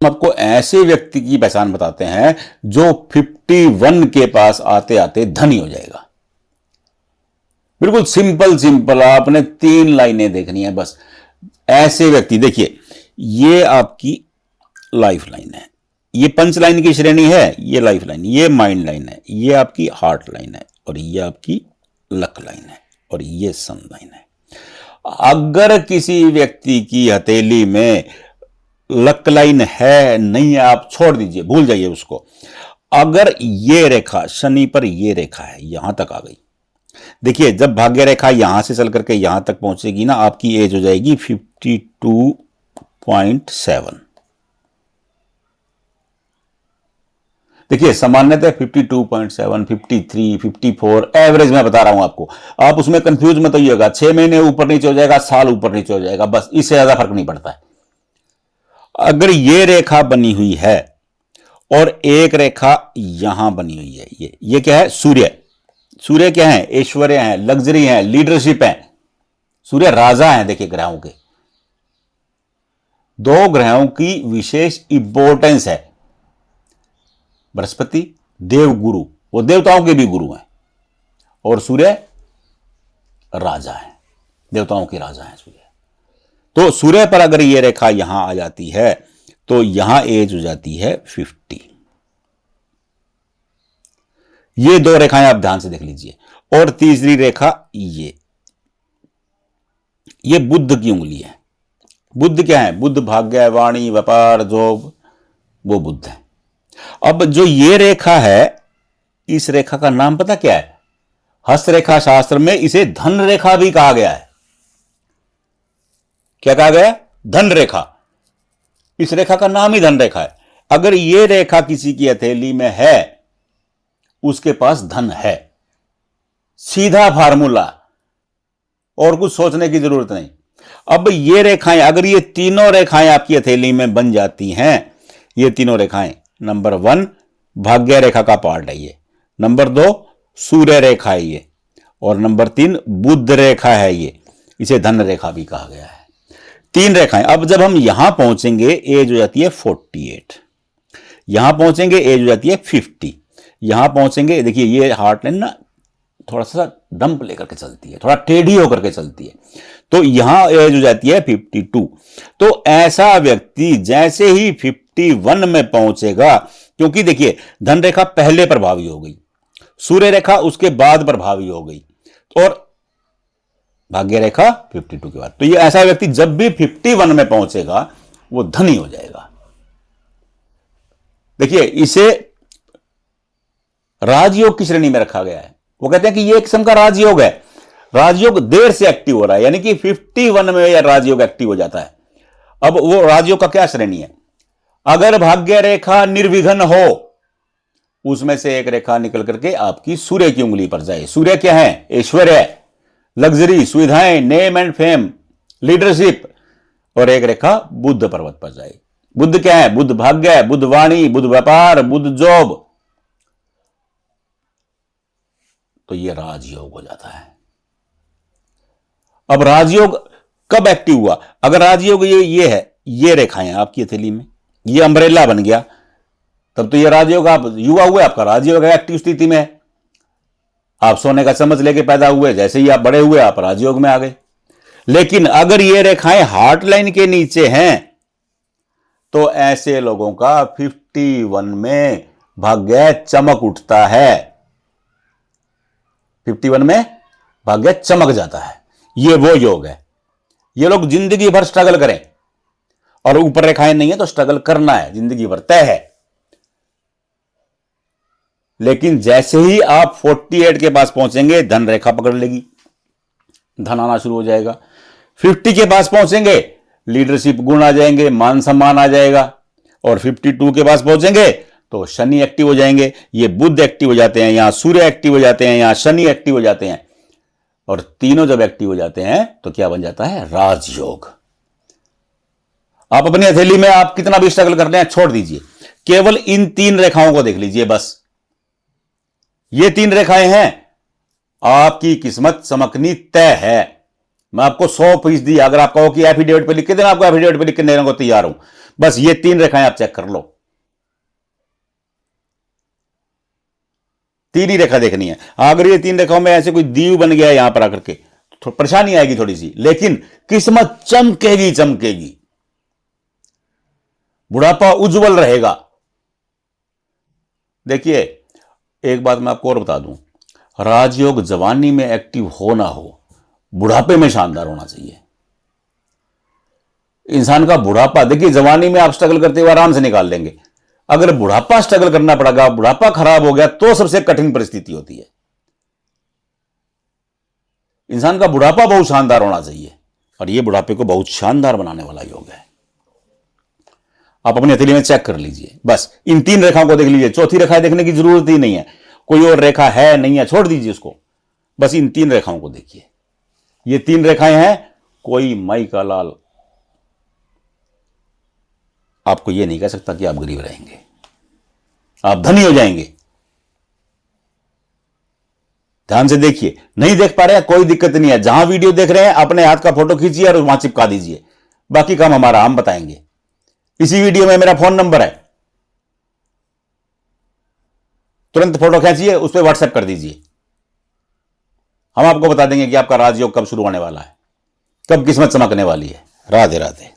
हम आपको ऐसे व्यक्ति की पहचान बताते हैं जो 51 के पास आते आते धनी हो जाएगा। बिल्कुल सिंपल सिंपल, आपने 3 लाइनें देखनी है बस। ऐसे व्यक्ति, देखिए ये आपकी लाइफ लाइन है, ये पंच लाइन की श्रेणी है, ये लाइफ लाइन, ये माइंड लाइन है, ये आपकी हार्ट लाइन है, और ये आपकी लक लाइन है, और ये सन लाइन है। अगर किसी व्यक्ति की हथेली में लक लाइन है नहीं है, आप छोड़ दीजिए, भूल जाइए उसको। अगर ये रेखा शनि पर, ये रेखा है यहां तक आ गई, देखिए जब भाग्य रेखा यहां से चल करके यहां तक पहुंचेगी ना, आपकी एज हो जाएगी 52.7। देखिए सामान्यतः 52.7, 53, 54 एवरेज मैं बता रहा हूं आपको। आप उसमें कंफ्यूज मत होइएगा, 6 महीने ऊपर नीचे हो जाएगा, साल ऊपर नीचे हो जाएगा, बस इससे ज्यादा फर्क नहीं पड़ता है। अगर ये रेखा बनी हुई है और एक रेखा यहां बनी हुई है, ये क्या है? सूर्य। सूर्य क्या है? ऐश्वर्य है, लग्जरी है, लीडरशिप है। सूर्य राजा है। देखिए ग्रहों के 2 ग्रहों की विशेष इंपॉर्टेंस है। बृहस्पति देव गुरु, वो देवताओं के भी गुरु हैं, और सूर्य राजा है, देवताओं के राजा है सूर्य। तो सूर्य पर अगर ये रेखा यहां आ जाती है तो यहां एज हो जाती है 50। ये 2 रेखाएं आप ध्यान से देख लीजिए। और तीसरी रेखा ये बुध की उंगली है। बुध क्या है? बुध भाग्य, वाणी, व्यापार, जॉब, वो बुध है। अब जो ये रेखा है, इस रेखा का नाम पता क्या है? हस्तरेखा शास्त्र में इसे धन रेखा भी कहा गया है। क्या कहा गया? धन रेखा। इस रेखा का नाम ही धन रेखा है। अगर ये रेखा किसी की हथेली में है, उसके पास धन है। सीधा फार्मूला, और कुछ सोचने की जरूरत नहीं। अब ये रेखाएं, अगर ये तीनों रेखाएं आपकी हथेली में बन जाती हैं, ये तीनों रेखाएं, नंबर 1 भाग्य रेखा का पार्ट है ये, नंबर 2 सूर्य रेखा है ये, और नंबर 3 बुध रेखा है ये, इसे धन रेखा भी कहा गया है। 3 रेखाएं। अब जब हम यहां पहुंचेंगे एज हो जाती है 48, यहां पहुंचेंगे एज हो जाती है 50, यहां पहुंचेंगे, देखिए ये हार्ट लाइन ना थोड़ा सा डंप लेकर के चलती है, थोड़ा टेढ़ी होकर के चलती है, तो यहां एज हो जाती है 52। तो ऐसा व्यक्ति जैसे ही 51 में पहुंचेगा, क्योंकि देखिए धन रेखा पहले प्रभावी हो गई, सूर्य रेखा उसके बाद प्रभावी हो गई, और भाग्य रेखा 52 के बाद, तो ये ऐसा व्यक्ति जब भी 51 में पहुंचेगा वो धनी हो जाएगा। देखिए इसे राजयोग की श्रेणी में रखा गया है। वो कहते हैं कि ये एक किस्म का राजयोग है। राजयोग देर से एक्टिव हो रहा है, यानी कि 51 में यह राजयोग एक्टिव हो जाता है। अब वो राजयोग का क्या श्रेणी है? अगर भाग्य रेखा निर्विघ्न हो, उसमें से एक रेखा निकल करके आपकी सूर्य की उंगली पर जाए। सूर्य क्या है? ऐश्वर्य, लग्जरी, सुविधाएं, नेम एंड फेम, लीडरशिप, और एक रेखा बुध पर्वत पर जाए। बुध क्या है? बुध भाग्य, बुध वाणी, बुध व्यापार, बुध जॉब, तो ये राजयोग हो जाता है। अब राजयोग कब एक्टिव हुआ? अगर राजयोग ये है, ये रेखाएं आपकी हथेली में, ये अम्ब्रेला बन गया, तब तो ये राजयोग, आप युवा हुए, आपका राजयोग है, एक्टिव स्थिति में है। आप सोने का चम्मच लेके पैदा हुए, जैसे ही आप बड़े हुए आप राजयोग में आ गए। लेकिन अगर ये रेखाएं हार्ट लाइन के नीचे हैं, तो ऐसे लोगों का 51 में भाग्य चमक उठता है। 51 में भाग्य चमक जाता है। ये वो योग है। ये लोग जिंदगी भर स्ट्रगल करें, और ऊपर रेखाएं नहीं है तो स्ट्रगल करना है, जिंदगी भर तय है। लेकिन जैसे ही आप 48 के पास पहुंचेंगे, धन रेखा पकड़ लेगी, धन आना शुरू हो जाएगा। 50 के पास पहुंचेंगे, लीडरशिप गुण आ जाएंगे, मान सम्मान आ जाएगा। और 52 के पास पहुंचेंगे तो शनि एक्टिव हो जाएंगे, ये बुध एक्टिव हो जाते हैं, यहां सूर्य एक्टिव हो जाते हैं, यहां शनि एक्टिव हो जाते हैं, और तीनों जब एक्टिव हो जाते हैं तो क्या बन जाता है? राजयोग। आप अपनी हथेली में आप कितना भी स्ट्रगल करते हैं, छोड़ दीजिए, केवल इन 3 रेखाओं को देख लीजिए बस। ये 3 रेखाएं हैं, आपकी किस्मत चमकनी तय है। मैं आपको 100% अगर आप कहो कि एफिडेविट पे लिख के देना, आपको एफिडेविट पे लिख के देने को तैयार हूं। बस ये 3 रेखाएं आप चेक कर लो, 3 ही रेखा देखनी है। अगर ये 3 रेखाओं में ऐसे कोई दीव बन गया यहां पर आकर के तो परेशानी आएगी थोड़ी सी, लेकिन किस्मत चमकेगी चमकेगी, बुढ़ापा उज्जवल रहेगा। देखिए एक बात मैं आपको और बता दूं, राजयोग जवानी में एक्टिव हो ना हो, बुढ़ापे में शानदार होना चाहिए। इंसान का बुढ़ापा, देखिए जवानी में आप स्ट्रगल करते हुए आराम से निकाल लेंगे, अगर बुढ़ापा स्ट्रगल करना पड़ेगा, बुढ़ापा खराब हो गया तो सबसे कठिन परिस्थिति होती है। इंसान का बुढ़ापा बहुत शानदार होना चाहिए, और यह बुढ़ापे को बहुत शानदार बनाने वाला योग है। आप अपनी हथेली में चेक कर लीजिए, बस इन 3 रेखाओं को देख लीजिए, चौथी रेखा देखने की जरूरत ही नहीं है, कोई और रेखा है नहीं है छोड़ दीजिए उसको, बस इन 3 रेखाओं को देखिए। ये 3 रेखाएं हैं, कोई माई का लाल आपको यह नहीं कह सकता कि आप गरीब रहेंगे, आप धनी हो जाएंगे। ध्यान से देखिए, नहीं देख पा रहे हैं कोई दिक्कत नहीं है, जहां वीडियो देख रहे हैं अपने हाथ का फोटो खींचिए और वहां चिपका दीजिए, बाकी काम हमारा, हम बताएंगे। इसी वीडियो में मेरा फोन नंबर है, तुरंत फोटो खींचिए, उस पर व्हाट्सएप कर दीजिए, हम आपको बता देंगे कि आपका राजयोग कब शुरू होने वाला है, कब किस्मत चमकने वाली है। राधे राधे।